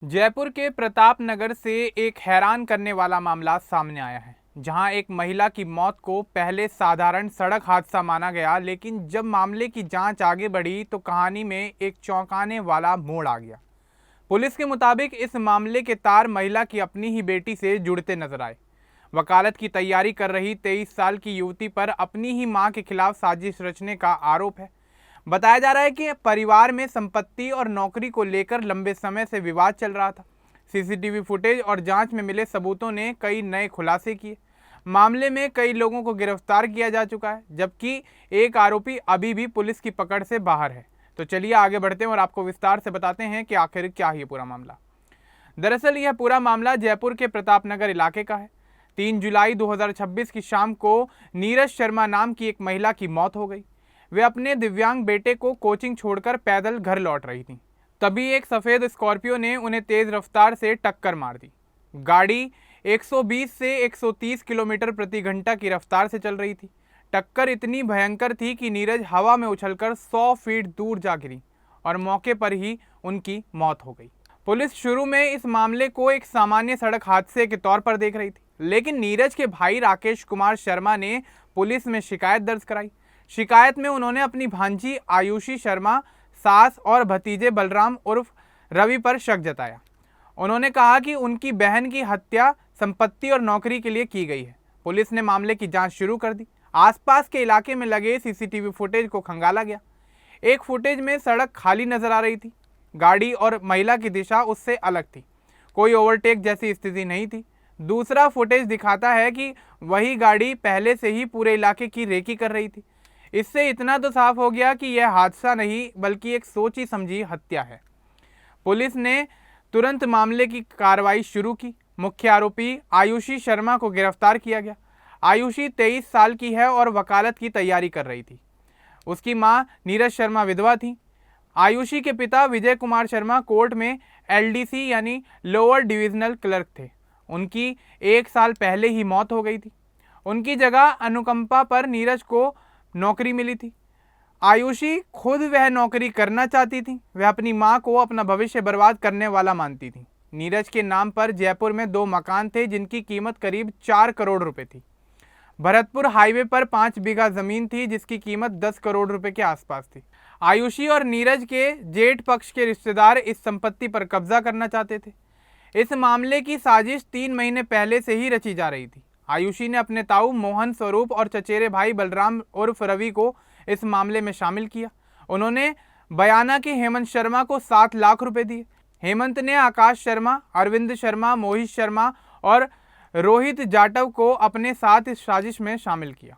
जयपुर के प्रताप नगर से एक हैरान करने वाला मामला सामने आया है, जहां एक महिला की मौत को पहले साधारण सड़क हादसा माना गया, लेकिन जब मामले की जांच आगे बढ़ी तो कहानी में एक चौंकाने वाला मोड़ आ गया। पुलिस के मुताबिक इस मामले के तार महिला की अपनी ही बेटी से जुड़ते नजर आए। वकालत की तैयारी कर रही 23 साल की युवती पर अपनी ही मां के खिलाफ साजिश रचने का आरोप है। बताया जा रहा है कि परिवार में संपत्ति और नौकरी को लेकर लंबे समय से विवाद चल रहा था। सीसीटीवी फुटेज और जांच में मिले सबूतों ने कई नए खुलासे किए। मामले में कई लोगों को गिरफ्तार किया जा चुका है, जबकि एक आरोपी अभी भी पुलिस की पकड़ से बाहर है। तो चलिए आगे बढ़ते हैं और आपको विस्तार से बताते हैं कि आखिर क्या है ये पूरा मामला। दरअसल यह पूरा मामला जयपुर के प्रताप नगर इलाके का है। 3 जुलाई 2026 की शाम को नीरज शर्मा नाम की एक महिला की मौत हो गई। वे अपने दिव्यांग बेटे को कोचिंग छोड़कर पैदल घर लौट रही थीं। तभी एक सफ़ेद स्कॉर्पियो ने उन्हें तेज रफ्तार से टक्कर मार दी। गाड़ी 120 से 130 किलोमीटर प्रति घंटा की रफ्तार से चल रही थी। टक्कर इतनी भयंकर थी कि नीरज हवा में उछलकर 100 फीट दूर जा गिरी और मौके पर ही उनकी मौत हो गई। पुलिस शुरू में इस मामले को एक सामान्य सड़क हादसे के तौर पर देख रही थी, लेकिन नीरज के भाई राकेश कुमार शर्मा ने पुलिस में शिकायत दर्ज कराई। शिकायत में उन्होंने अपनी भांजी आयुषी शर्मा, सास और भतीजे बलराम उर्फ रवि पर शक जताया। उन्होंने कहा कि उनकी बहन की हत्या संपत्ति और नौकरी के लिए की गई है। पुलिस ने मामले की जांच शुरू कर दी। आसपास के इलाके में लगे सीसीटीवी फुटेज को खंगाला गया। एक फुटेज में सड़क खाली नजर आ रही थी। गाड़ी और महिला की दिशा उससे अलग थी। कोई ओवरटेक जैसी स्थिति नहीं थी। दूसरा फुटेज दिखाता है कि वही गाड़ी पहले से ही पूरे इलाके की रेकी कर रही थी। इससे इतना तो साफ हो गया कि यह हादसा नहीं बल्कि एक सोची समझी हत्या है। पुलिस ने तुरंत मामले की कार्रवाई शुरू की। मुख्य आरोपी आयुषी शर्मा को गिरफ्तार किया गया। आयुषी 23 साल की है और वकालत की तैयारी कर रही थी। उसकी मां नीरज शर्मा विधवा थी। आयुषी के पिता विजय कुमार शर्मा कोर्ट में एलडीसी यानी लोअर डिविजनल क्लर्क थे। उनकी 1 साल पहले ही मौत हो गई थी। उनकी जगह अनुकंपा पर नीरज को नौकरी मिली थी। आयुषी खुद वह नौकरी करना चाहती थी। वह अपनी मां को अपना भविष्य बर्बाद करने वाला मानती थी। नीरज के नाम पर जयपुर में 2 मकान थे जिनकी कीमत करीब 4 करोड़ रुपए थी। भरतपुर हाईवे पर 5 बीघा जमीन थी जिसकी कीमत 10 करोड़ रुपए के आसपास थी। आयुषी और नीरज के जेठ पक्ष के रिश्तेदार इस संपत्ति पर कब्जा करना चाहते थे। इस मामले की साजिश 3 महीने पहले से ही रची जा रही थी। आयुषी ने अपने ताऊ मोहन स्वरूप और चचेरे भाई बलराम उर्फ रवि को इस मामले में शामिल किया। उन्होंने बयाना के हेमंत शर्मा को 7 लाख रुपए दिए। हेमंत ने आकाश शर्मा, अरविंद शर्मा, मोहित शर्मा और रोहित जाटव को अपने साथ इस साजिश में शामिल किया।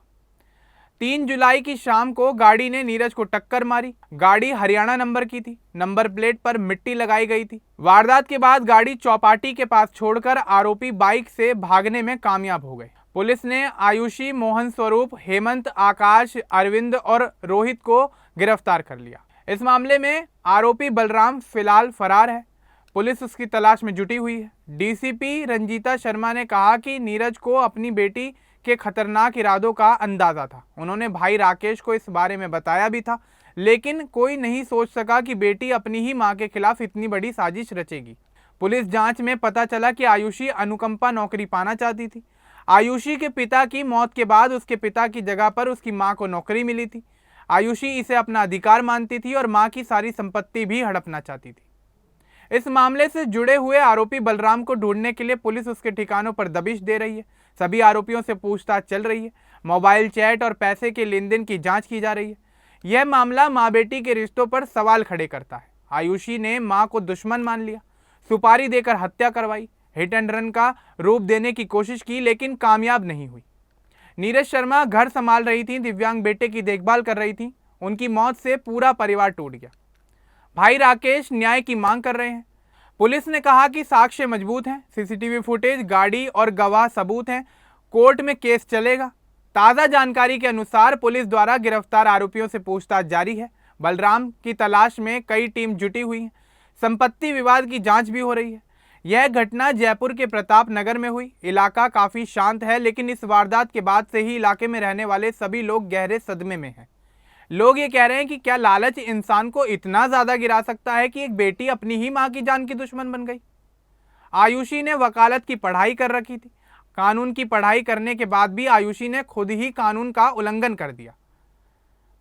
3 जुलाई की शाम को गाड़ी ने नीरज को टक्कर मारी। गाड़ी हरियाणा नंबर की थी। नंबर प्लेट पर मिट्टी लगाई गई थी। वारदात के बाद गाड़ी चौपाटी के पास छोड़कर आरोपी बाइक से भागने में कामयाब हो गए। पुलिस ने आयुषी, मोहन स्वरूप, हेमंत, आकाश, अरविंद और रोहित को गिरफ्तार कर लिया। इस मामले में आरोपी बलराम फिलहाल फरार है। पुलिस उसकी तलाश में जुटी हुई है। डीसीपी रंजीता शर्मा ने कहा कि नीरज को अपनी बेटी के खतरनाक इरादों का अंदाजा था। उन्होंने भाई राकेश को इस बारे में बताया भी था, लेकिन कोई नहीं सोच सका कि बेटी अपनी ही मां के खिलाफ इतनी बड़ी साजिश रचेगी। पुलिस जांच में पता चला कि आयुषी अनुकंपा नौकरी पाना चाहती थी। आयुषी के पिता की मौत के बाद उसके पिता की जगह पर उसकी मां को नौकरी मिली थी। आयुषी इसे अपना अधिकार मानती थी और मां की सारी संपत्ति भी हड़पना चाहती थी। इस मामले से जुड़े हुए आरोपी बलराम को ढूंढने के लिए पुलिस उसके ठिकानों पर दबिश दे रही है। सभी आरोपियों से पूछताछ चल रही है। मोबाइल चैट और पैसे के लेन देन की जांच की जा रही है। यह मामला मां बेटी के रिश्तों पर सवाल खड़े करता है। आयुषी ने मां को दुश्मन मान लिया, सुपारी देकर हत्या करवाई, हिट एंड रन का रूप देने की कोशिश की, लेकिन कामयाब नहीं हुई। नीरज शर्मा घर संभाल रही थी, दिव्यांग बेटे की देखभाल कर रही थी। उनकी मौत से पूरा परिवार टूट गया। भाई राकेश न्याय की मांग कर रहे हैं। पुलिस ने कहा कि साक्ष्य मजबूत हैं, सीसीटीवी फुटेज, गाड़ी और गवाह सबूत हैं। कोर्ट में केस चलेगा। ताज़ा जानकारी के अनुसार पुलिस द्वारा गिरफ्तार आरोपियों से पूछताछ जारी है। बलराम की तलाश में कई टीम जुटी हुई है। संपत्ति विवाद की जांच भी हो रही है। यह घटना जयपुर के प्रताप नगर में हुई। इलाका काफ़ी शांत है, लेकिन इस वारदात के बाद से ही इलाके में रहने वाले सभी लोग गहरे सदमे में हैं। लोग ये कह रहे हैं कि क्या लालच इंसान को इतना ज्यादा गिरा सकता है कि एक बेटी अपनी ही मां की जान की दुश्मन बन गई। आयुषी ने वकालत की पढ़ाई कर रखी थी। कानून की पढ़ाई करने के बाद भी आयुषी ने खुद ही कानून का उल्लंघन कर दिया।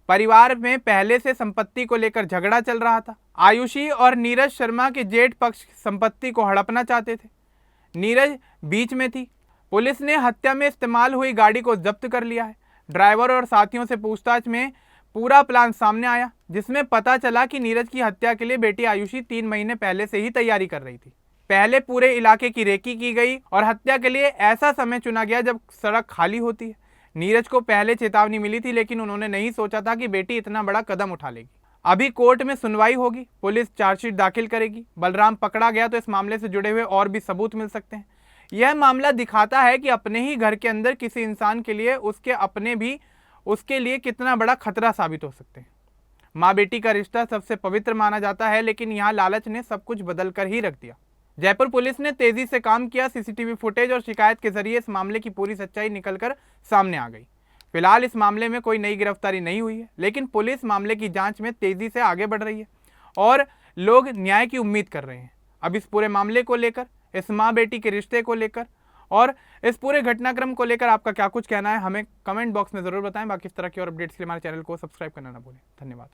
परिवार में पहले से संपत्ति को लेकर झगड़ा चल रहा था। आयुषी और नीरज शर्मा के जेठ पक्ष संपत्ति को हड़पना चाहते थे। नीरज बीच में थी। पुलिस ने हत्या में इस्तेमाल हुई गाड़ी को जब्त कर लिया है। ड्राइवर और साथियों से पूछताछ में पूरा प्लान सामने आया, जिसमें पता चला कि नीरज की हत्या के लिए बेटी आयुषी 3 महीने पहले से ही तैयारी कर रही थी। पहले पूरे इलाके की रेकी की गई और हत्या के लिए ऐसा समय चुना गया जब सड़क खाली होती है। नीरज को पहले चेतावनी मिली थी, लेकिन उन्होंने नहीं सोचा था कि बेटी इतना बड़ा कदम उठा लेगी। अभी कोर्ट में सुनवाई होगी, पुलिस चार्जशीट दाखिल करेगी। बलराम पकड़ा गया तो इस मामले से जुड़े हुए और भी सबूत मिल सकते हैं। यह मामला दिखाता है कि अपने ही घर के अंदर किसी इंसान के लिए उसके लिए कितना बड़ा खतरा साबित हो सकते हैं। माँ बेटी का रिश्ता सबसे पवित्र माना जाता है, लेकिन यहाँ लालच ने सब कुछ बदल कर ही रख दिया। जयपुर पुलिस ने तेजी से काम किया। सीसीटीवी फुटेज और शिकायत के जरिए इस मामले की पूरी सच्चाई निकलकर सामने आ गई। फिलहाल इस मामले में कोई नई गिरफ्तारी नहीं हुई है, लेकिन पुलिस मामले की जांच में तेजी से आगे बढ़ रही है और लोग न्याय की उम्मीद कर रहे हैं। अब इस पूरे मामले को लेकर, इस माँ बेटी के रिश्ते को लेकर और इस पूरे घटनाक्रम को लेकर आपका क्या कुछ कहना है, हमें कमेंट बॉक्स में जरूर बताएं। बाकी इस तरह की और अपडेट्स के लिए हमारे चैनल को सब्सक्राइब करना ना भूलें। धन्यवाद।